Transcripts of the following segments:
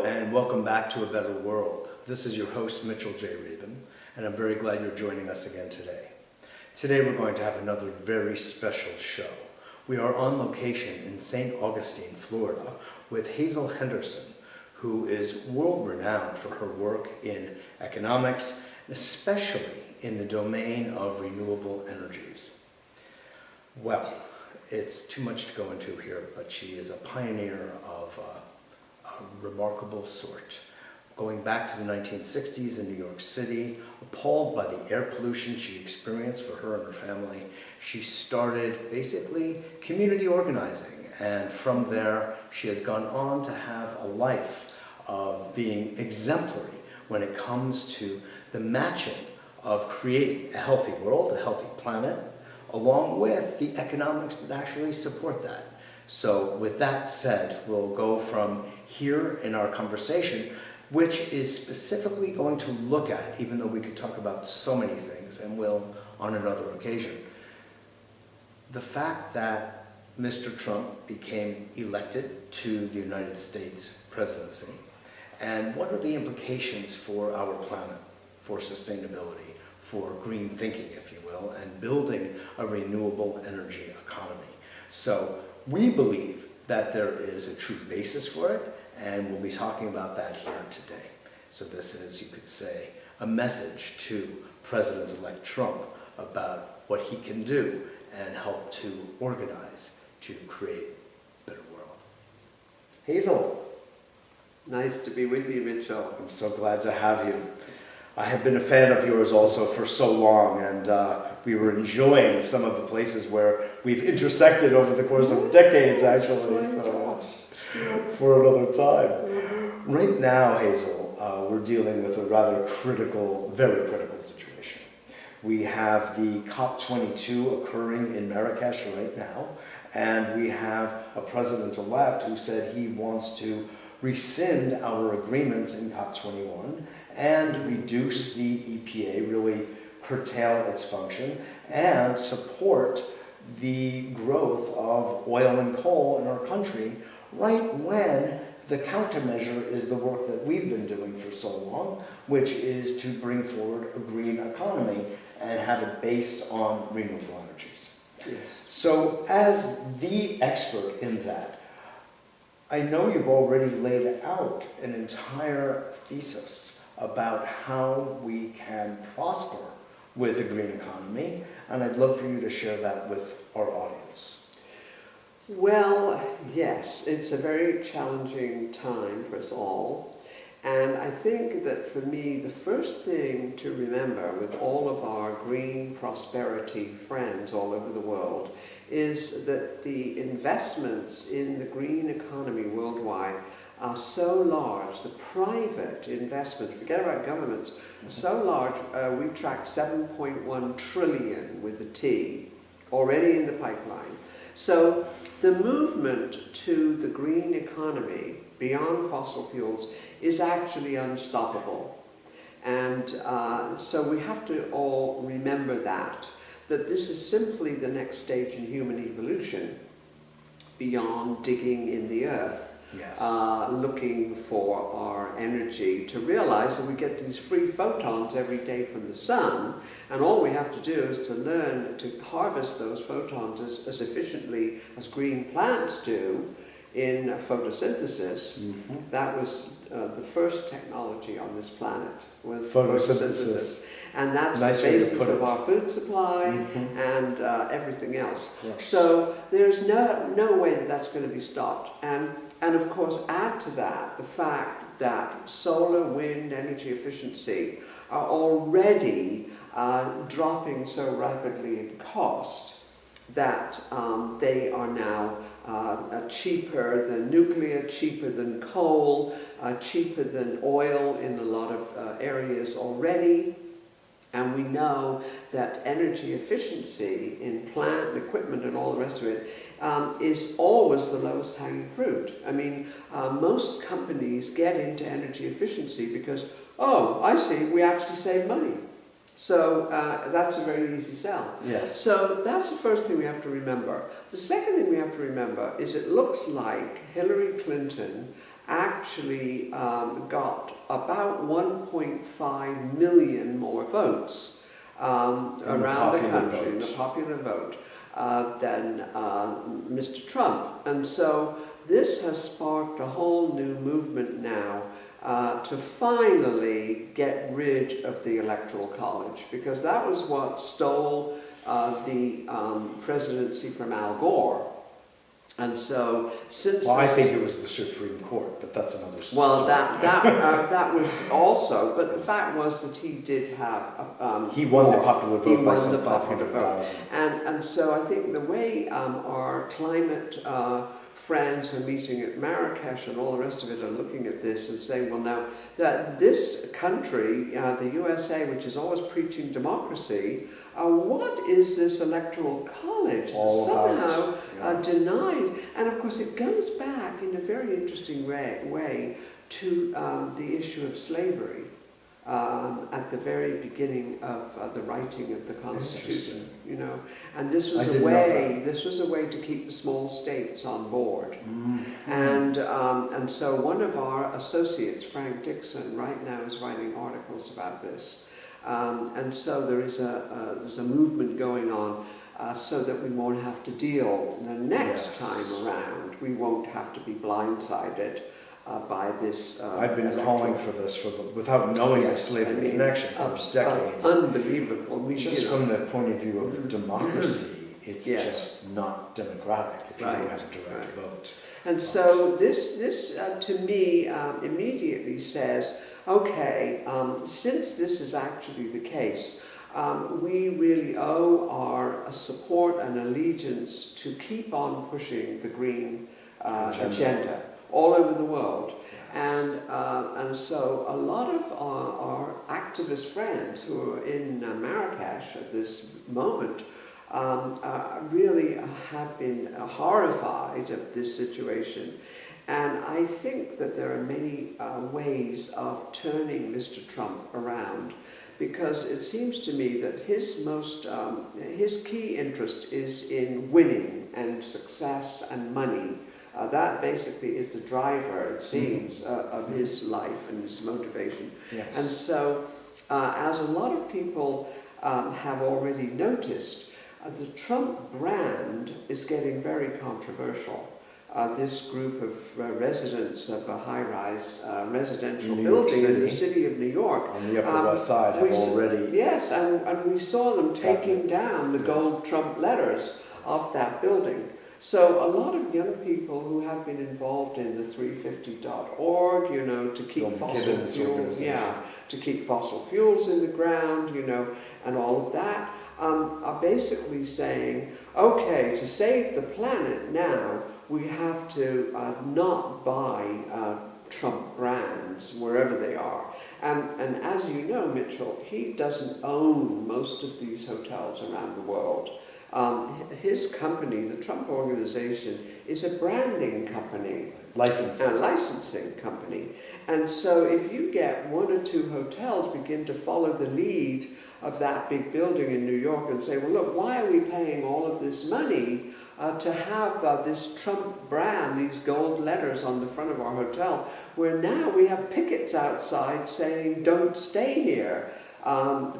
Hello and welcome back to A Better World. This is your host Mitchell J. Rabin, and I'm very glad you're joining us again today. Today we're going to have another very special show. We are on location in St. Augustine, Florida, with Hazel Henderson, who is world-renowned for her work in economics, and especially in the domain of renewable energies. Well, it's too much to go into here, but she is a pioneer of a remarkable sort. Going back to the 1960s in New York City, appalled by the air pollution she experienced for her and her family, she started basically community organizing. And from there, she has gone on to have a life of being exemplary when it comes to the matching of creating a healthy world, a healthy planet, along with the economics that actually support that. So with that said, we'll go from here in our conversation, which is specifically going to look at, even though we could talk about so many things, and will on another occasion, the fact that Mr. Trump became elected to the United States presidency, and what are the implications for our planet, for sustainability, for green thinking, if you will, and building a renewable energy economy. So we believe that there is a true basis for it, and we'll be talking about that here today. So this is, you could say, a message to President-elect Trump about what he can do and help to organize to create a better world. Hazel. Nice to be with you, Mitchell. I'm so glad to have you. I have been a fan of yours also for so long, and we were enjoying some of the places where we've intersected over the course of decades, actually, so for another time. Right now, Hazel, we're dealing with a rather critical, very critical situation. We have the COP22 occurring in Marrakesh right now, and we have a president-elect who said he wants to rescind our agreements in COP21 and reduce the EPA, really curtail its function, and support the growth of oil and coal in our country, right when the countermeasure is the work that we've been doing for so long, which is to bring forward a green economy and have it based on renewable energies. Yes. So as the expert in that, I know you've already laid out an entire thesis about how we can prosper with a green economy, and I'd love for you to share that with our audience. Well, yes, it's a very challenging time for us all, and I think that for me, the first thing to remember with all of our green prosperity friends all over the world is that the investments in the green economy worldwide are so large, the private investment, forget about governments, are so large, we've tracked 7.1 trillion with a T already in the pipeline. So the movement to the green economy beyond fossil fuels is actually unstoppable. And so we have to all remember that this is simply the next stage in human evolution beyond digging in the earth. Yes. Looking for our energy, to realize that we get these free photons every day from the sun, and all we have to do is to learn to harvest those photons as efficiently as green plants do in photosynthesis. Mm-hmm. That was the first technology on this planet, was photosynthesis. And that's nice, the basis of our food supply, mm-hmm. and everything else. Yes. So there's no way that that's going to be stopped. And of course, add to that the fact that solar, wind, energy efficiency are already dropping so rapidly in cost that they are now cheaper than nuclear, cheaper than coal, cheaper than oil in a lot of areas already. And we know that energy efficiency in plant and equipment and all the rest of it is always the lowest hanging fruit. I mean, most companies get into energy efficiency because, oh, I see, we actually save money. So that's a very easy sell. Yes. So that's the first thing we have to remember. The second thing we have to remember is it looks like Hillary Clinton actually got about 1.5 million more votes around the country in the popular vote than Mr. Trump. And so this has sparked a whole new movement now to finally get rid of the Electoral College, because that was what stole the presidency from Al Gore. And so, since I think it was the Supreme Court, but that's another story. Well, that was also, but the fact was that he did have he won the popular vote by some popular vote. 500,000. And so I think the way our climate friends who are meeting at Marrakesh and all the rest of it are looking at this and saying, well, now that this country, the USA, which is always preaching democracy, what is this electoral college that somehow denies? And of course it goes back in a very interesting way to the issue of slavery at the very beginning of the writing of the Constitution, you know. And this was a way to keep the small states on board. Mm-hmm. And so one of our associates, Frank Dixon, right now is writing articles about this. And so there's a movement going on so that we won't have to deal the next time around. We won't have to be blindsided by this. I've been calling for this without knowing the slavery connection for decades. Unbelievable. Just from the point of view of democracy, it's just not democratic if you don't have a direct vote. And so this to me immediately says, okay, since this is actually the case, we really owe our support and allegiance to keep on pushing the green agenda all over the world. Yes. And so a lot of our activist friends who are in Marrakesh at this moment really have been horrified at this situation. And I think that there are many ways of turning Mr. Trump around, because it seems to me that his key interest is in winning and success and money. That basically is the driver, it seems, of his life and his motivation. Yes. And so, as a lot of people have already noticed, the Trump brand is getting very controversial. This group of residents of a high-rise residential building in the city of New York. On the Upper West Side have already... Yes, and we saw them taking down the gold Trump letters off that building. So a lot of young people who have been involved in the 350.org, you know, to keep fossil fuels in the ground, you know, and all of that, are basically saying, okay, to save the planet now, we have to not buy Trump brands wherever they are. And as you know, Mitchell, he doesn't own most of these hotels around the world. His company, the Trump Organization, is a branding company. Licensing company. And so if you get one or two hotels begin to follow the lead of that big building in New York and say, well, look, why are we paying all of this money to have this Trump brand, these gold letters on the front of our hotel, where now we have pickets outside saying, don't stay here,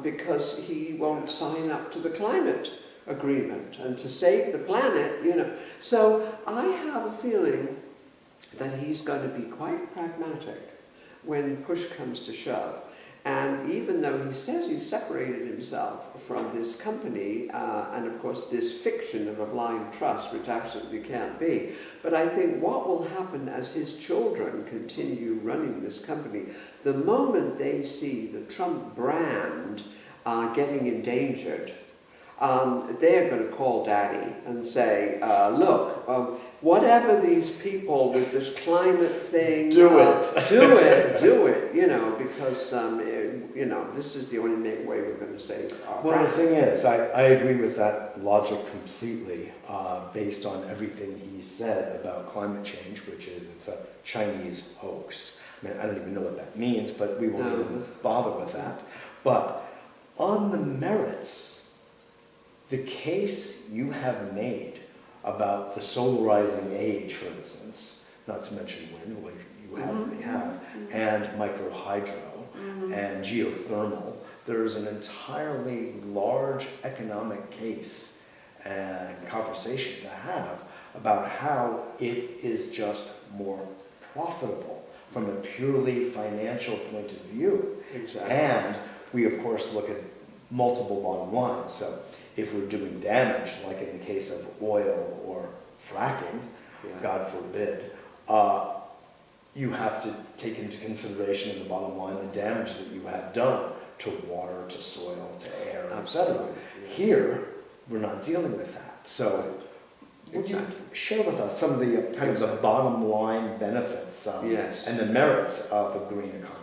because he won't sign up to the climate agreement and to save the planet, you know. So I have a feeling that he's going to be quite pragmatic when push comes to shove. And even though he says he's separated himself from this company, and of course this fiction of a blind trust, which absolutely can't be, but I think what will happen as his children continue running this company, the moment they see the Trump brand getting endangered, they're going to call Daddy and say, look, whatever these people with this climate thing... Do it, you know, because, you know, this is the only way we're going to save our Well, the thing is, I agree with that logic completely, based on everything he said about climate change, which is it's a Chinese hoax. I mean, I don't even know what that means, but we won't even bother with that. But on the merits, the case you have made about the solarizing age, for instance, not to mention wind, well, you already have, and microhydro and geothermal. There's an entirely large economic case and conversation to have about how it is just more profitable from a purely financial point of view. Exactly. And we, of course, look at multiple bottom lines. So if we're doing damage, like in the case of oil or fracking, God forbid, you have to take into consideration in the bottom line the damage that you have done to water, to soil, to air, etc. Yeah. Here, we're not dealing with that. So would you share with us some of the kind of the bottom line benefits and the merits of a green economy?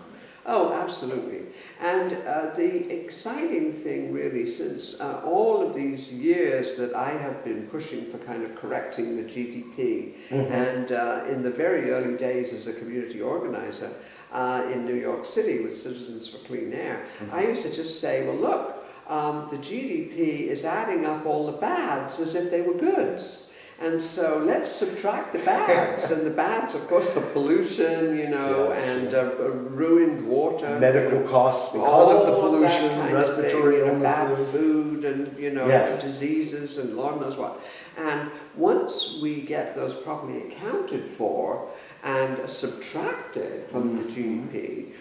Oh, absolutely. And the exciting thing really, since all of these years that I have been pushing for kind of correcting the GDP, and in the very early days as a community organizer in New York City with Citizens for Clean Air, I used to just say, well, look, the GDP is adding up all the bads as if they were goods. And so let's subtract the bads, and the bads, of course, are pollution, and ruined water, medical costs because of the pollution, respiratory illnesses, bad food, and diseases, and Lord knows what. And once we get those properly accounted for and subtracted from the GDP,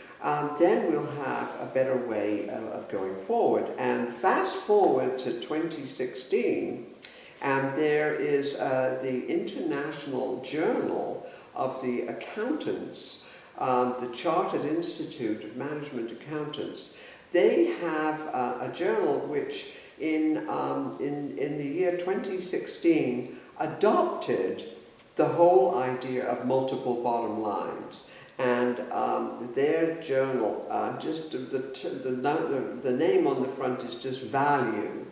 then we'll have a better way of going forward. And fast forward to 2016. And there is the International Journal of the Accountants, the Chartered Institute of Management Accountants. They have a journal which in the year 2016 adopted the whole idea of multiple bottom lines. And their journal, just the name on the front is just value.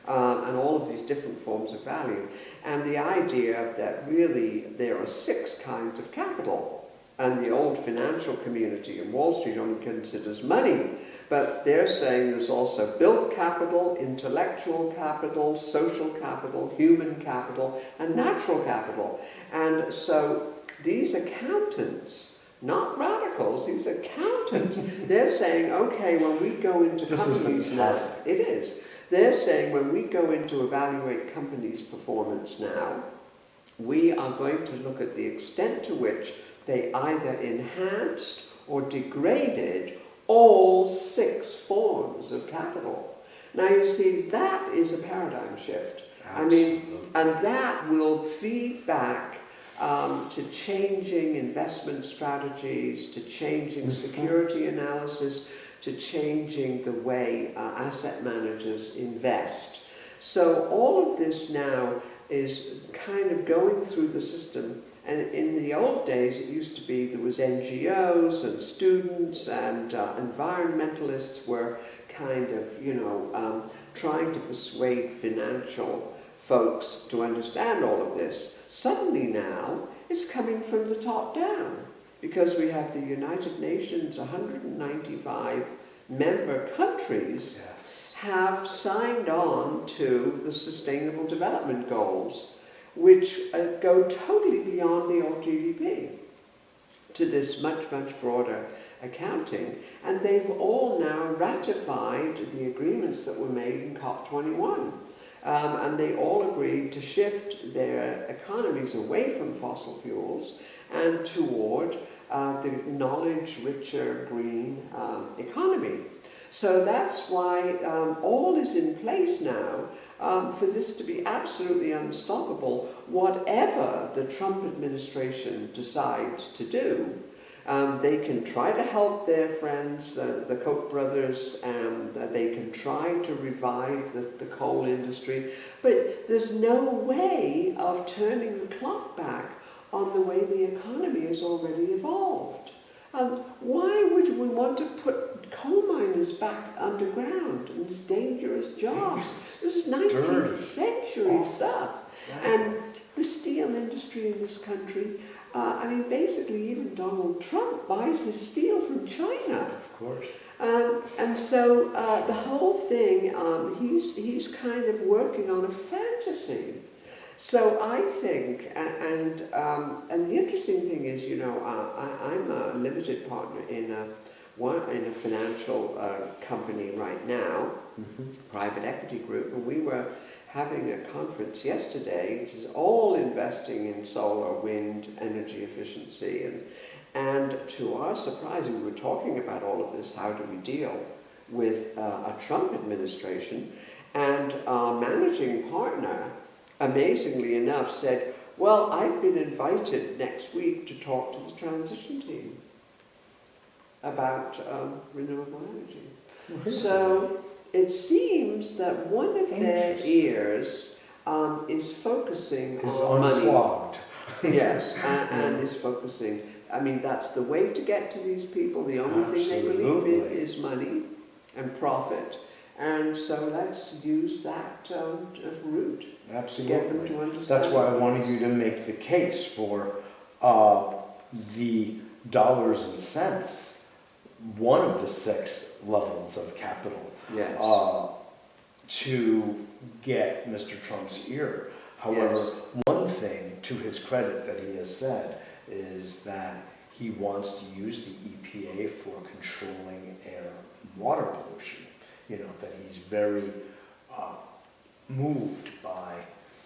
And all of these different forms of value. And the idea that really there are 6 kinds of capital. And the old financial community in Wall Street only considers money. But they're saying there's also built capital, intellectual capital, social capital, human capital, and natural capital. And so these accountants, not radicals, these accountants, they're saying, okay, when we go into companies now, it is. They're saying when we go in to evaluate companies' performance now, we are going to look at the extent to which they either enhanced or degraded all 6 forms of capital. Now you see, that is a paradigm shift. Absolutely. And that will feed back to changing investment strategies, to changing security analysis, to changing the way asset managers invest. So all of this now is kind of going through the system. And in the old days, it used to be there was NGOs and students and environmentalists were kind of, trying to persuade financial folks to understand all of this. Suddenly now, it's coming from the top down. Because we have the United Nations, 195 member countries have signed on to the Sustainable Development Goals, which go totally beyond the old GDP to this much, much broader accounting. And they've all now ratified the agreements that were made in COP21. And they all agreed to shift their economies away from fossil fuels and toward the knowledge-richer green economy. So that's why all is in place now for this to be absolutely unstoppable, whatever the Trump administration decides to do. They can try to help their friends, the Koch brothers, and they can try to revive the coal industry, but there's no way of turning the clock back on the way the economy has already evolved. Why would we want to put coal miners back underground in these dangerous jobs? This is 19th century stuff. Exactly. And the steel industry in this country, basically even Donald Trump buys his steel from China. Of course. And so the whole thing, he's kind of working on a fantasy. So I think, and the interesting thing is, you know, I'm a limited partner in a financial company right now, private equity group, and we were having a conference yesterday, which is all investing in solar, wind, energy efficiency, and to our surprise, we were talking about all of this. How do we deal with a Trump administration? And our managing partner, amazingly enough, said, well, I've been invited next week to talk to the transition team about renewable energy. Really? So it seems that one of their ears is focusing on money. Unclogged. Yes, and is focusing. I mean, that's the way to get to these people. The only thing they believe in is money and profit. And so let's use that route. Absolutely. To get them to understand. That's why I wanted you to make the case for the dollars and cents, one of the 6 levels of capital, Yes. to get Mr. Trump's ear. However, one thing to his credit that he has said is that he wants to use the EPA for controlling air and water pollution. You know, that he's very moved by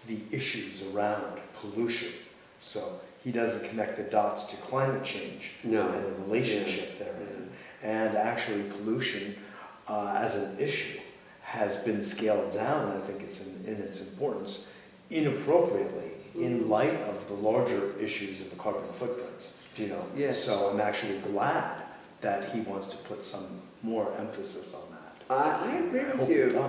the issues around pollution. So he doesn't connect the dots to climate change and the relationship therein. And actually pollution as an issue has been scaled down, I think it's in its importance, inappropriately in light of the larger issues of the carbon footprint. You know? Yes. So I'm actually glad that he wants to put some more emphasis on that. I agree with you.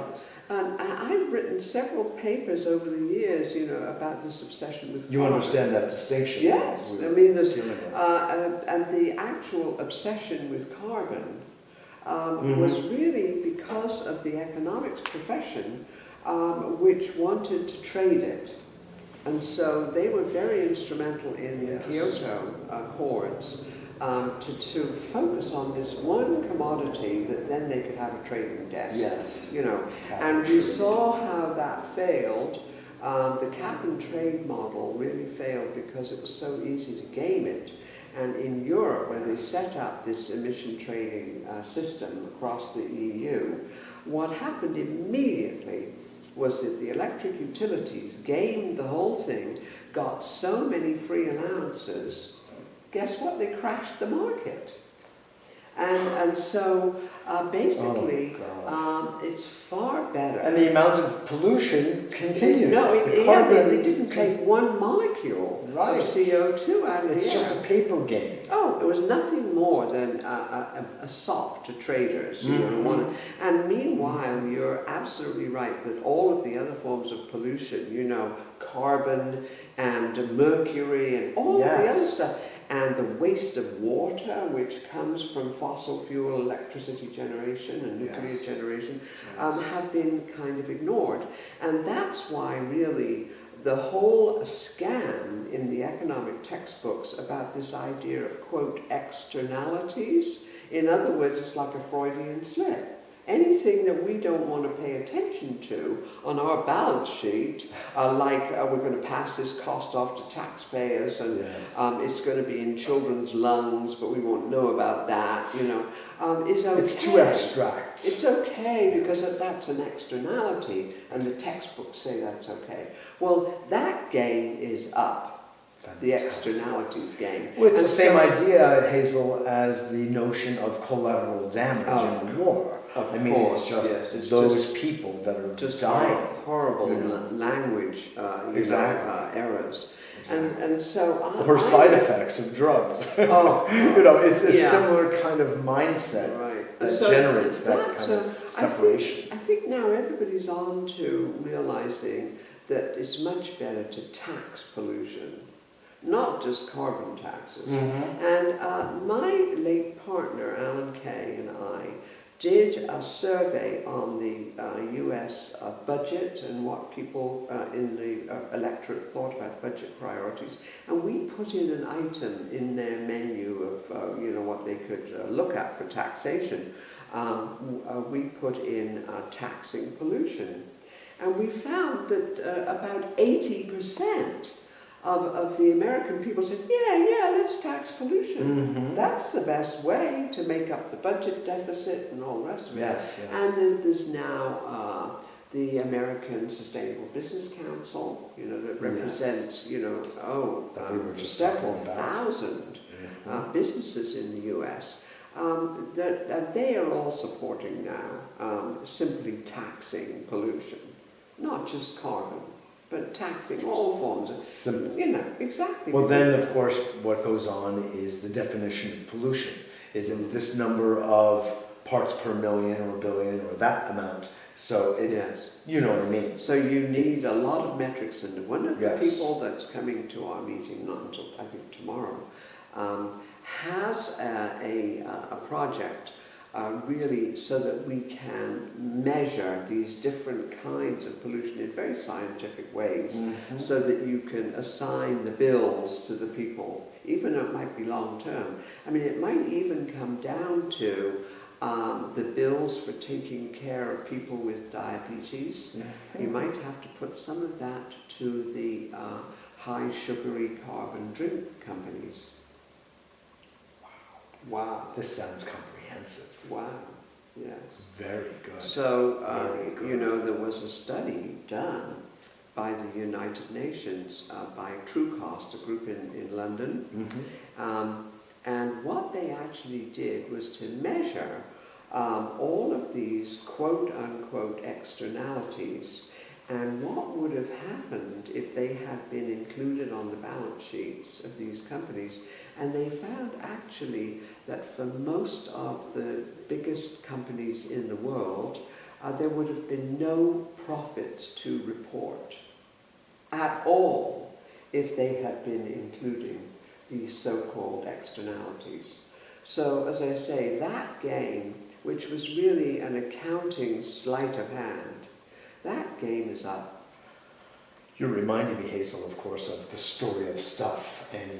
And I've written several papers over the years, you know, about this obsession with carbon. You understand that distinction? Yes. I mean, there's, and the actual obsession with carbon was really because of the economics profession, which wanted to trade it. And so they were very instrumental in the Kyoto Accords to focus on this one commodity that then they could have a trading desk. Yes. You know, and we saw how that failed. The cap and trade model really failed because it was so easy to game it. And in Europe, where they set up this emission trading system across the EU, what happened immediately was that the electric utilities gamed the whole thing, got so many free allowances. Guess what? They crashed the market. And so basically, it's far better. And the amount of pollution continued. They didn't take one molecule of CO2 out of the air. It's just a paper game. Oh, it was nothing more than a sop to traders. You know, and meanwhile, you're absolutely right that all of the other forms of pollution, you know, carbon and mercury and all of the other stuff, and the waste of water, which comes from fossil fuel electricity generation and nuclear generation, have been kind of ignored. And that's why really the whole scam in the economic textbooks about this idea of, quote, externalities, in other words, it's like a Freudian slip. Anything that we don't want to pay attention to on our balance sheet, like we're going to pass this cost off to taxpayers, and it's going to be in children's lungs, but we won't know about that, you know, is okay. It's too abstract. It's okay because that's an externality, and the textbooks say that's okay. Well, that game is up. The externalities game. Well, it's the same idea, Hazel, as the notion of collateral damage in a war. I mean, it's just those people that are just dying. Horrible language errors. And so or side effects of drugs. You know, it's a similar kind of mindset that generates that kind of separation. I think now everybody's on to realizing that it's much better to tax pollution, not just carbon taxes. And my late partner, Alan Kay, and I did a survey on the US budget and what people in the electorate thought about budget priorities. And we put in an item in their menu of you know, what they could look at for taxation. We put in taxing pollution. And we found that about 80% of the American people said, yeah, let's tax pollution. That's the best way to make up the budget deficit and all the rest of it. Yes. And then there's now the American Sustainable Business Council, that represents, several thousand businesses in the US. That they are all supporting now simply taxing pollution, not just carbon, but taxing all forms of simple. Exactly. Well, then of course, what goes on is the definition of pollution. Is it this number of parts per million or billion or that amount? So you know what I mean. So you need a lot of metrics, and one of the people that's coming to our meeting, not until I think tomorrow, has a project really so that we can measure these different kinds of pollution in very scientific ways, so that you can assign the bills to the people, even though it might be long term. I mean, it might even come down to the bills for taking care of people with diabetes. You might have to put some of that to the high sugary carbon drink companies. Wow. This sounds comprehensive. Wow. Yes. Very good. So, Very good. there was a study done by the United Nations by TrueCost, a group in London. And what they actually did was to measure all of these quote-unquote externalities and what would have happened if they had been included on the balance sheets of these companies. And they found actually that for most of the biggest companies in the world, there would have been no profits to report at all if they had been including these so-called externalities. So, as I say, that game, which was really an accounting sleight of hand, that game is up. You're reminding me, Hazel, of course, of the story of stuff, and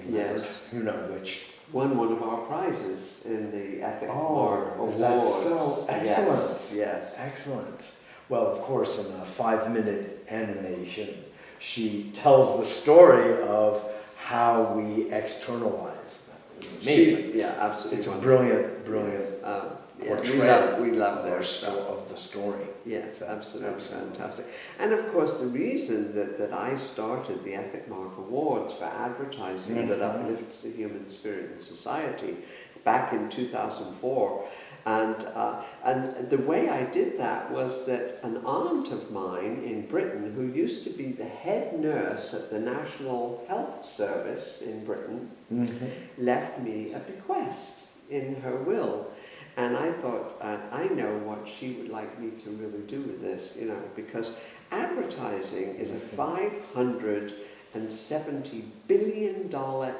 which won one of our prizes in the Ethic Awards. That's so excellent. Yes. Excellent. Well, of course, in a 5-minute animation, she tells the story of how we externalize. Absolutely. It's a brilliant portrayal we love their of the story. Yes, absolutely fantastic. And of course, the reason that I started the Ethic Mark Awards for advertising that uplifts the human spirit in society back in 2004, and the way I did that was that an aunt of mine in Britain, who used to be the head nurse at the National Health Service in Britain, left me a bequest in her will. And I thought, I know what she would like me to really do with this, because advertising is a $570 billion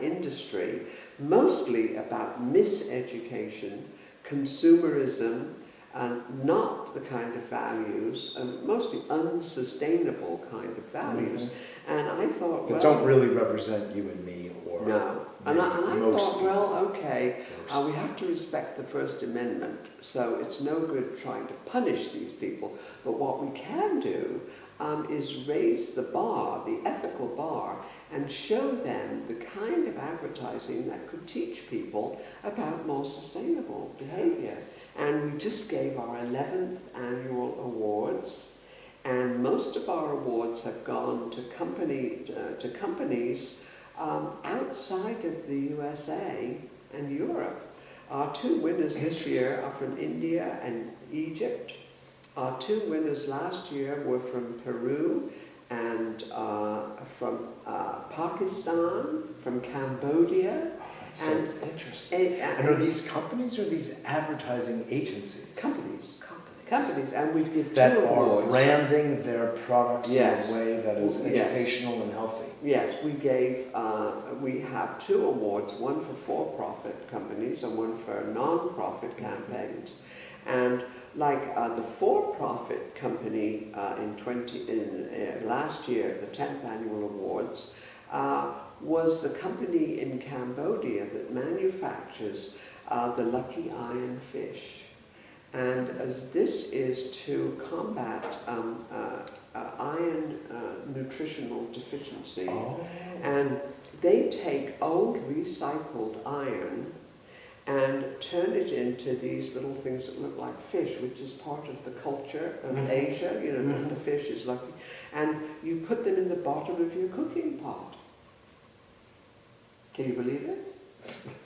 industry, mostly about miseducation, consumerism, and not the kind of values, and mostly unsustainable kind of values. And I thought, that don't really represent you and me, or no. And I thought, people. okay, we have to respect the First Amendment, so it's no good trying to punish these people. But what we can do is raise the bar, the ethical bar, and show them the kind of advertising that could teach people about more sustainable behavior. And we just gave our 11th annual awards, and most of our awards have gone to companies outside of the USA and Europe. Our 2 winners this year are from India and Egypt. Our 2 winners last year were from Peru and from Pakistan, from Cambodia. That's so interesting. And are these companies or these advertising agencies? Companies, and we give 2 that awards. Are branding their products in a way that is educational and healthy. Yes, we have 2 awards, one for for-profit companies and one for non-profit campaigns. And like the for-profit company last year, the 10th annual awards, was the company in Cambodia that manufactures the lucky iron fish. And this is to combat iron nutritional deficiency. Oh. And they take old recycled iron and turn it into these little things that look like fish, which is part of the culture of Asia, you know, that the fish is lucky. And you put them in the bottom of your cooking pot. Can you believe it?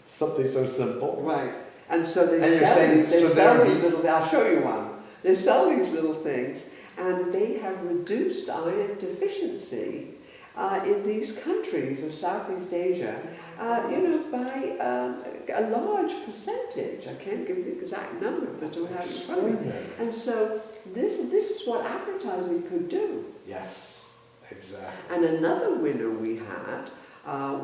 Something so simple. Right. And so they And you're sell, saying, they so sell they're these little, I'll show you one. They sell these little things, and they have reduced iron deficiency in these countries of Southeast Asia, you know, by a large percentage. I can't give you the exact number, but I have it in front of me. And so this is what advertising could do. Yes, exactly. And another winner we had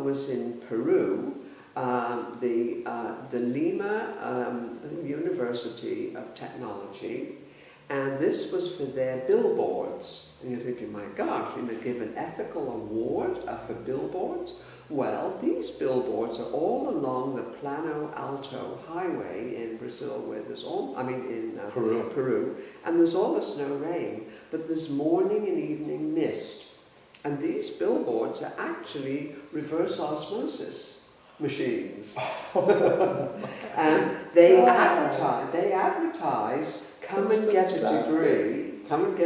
was in Peru. The Lima University of Technology, and this was for their billboards. And you're thinking, my gosh, you know, give an ethical award for billboards? Well, these billboards are all along the Plano Alto Highway in Brazil, where there's in Peru, and there's almost no rain, but there's morning and evening mist. And these billboards are actually reverse osmosis machines. And they advertise, come and get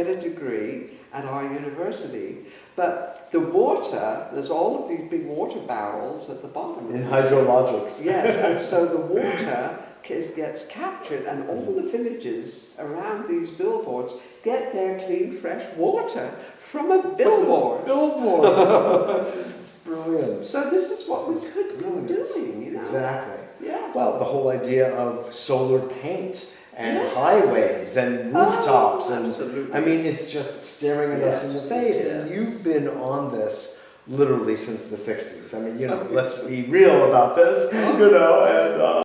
a degree at our university. But the water, there's all of these big water barrels at the bottom. In hydrologics. Yes, and so the water gets captured, and all the villages around these billboards get their clean, fresh water from a billboard. Brilliant. So this is what we could be doing, you know. Exactly. Yeah. Well, the whole idea of solar paint and Yes. highways and rooftops and absolutely. I mean, it's just staring at us in the face. And you've been on this literally since the 60s. I mean, you know, let's be real about this, you know, and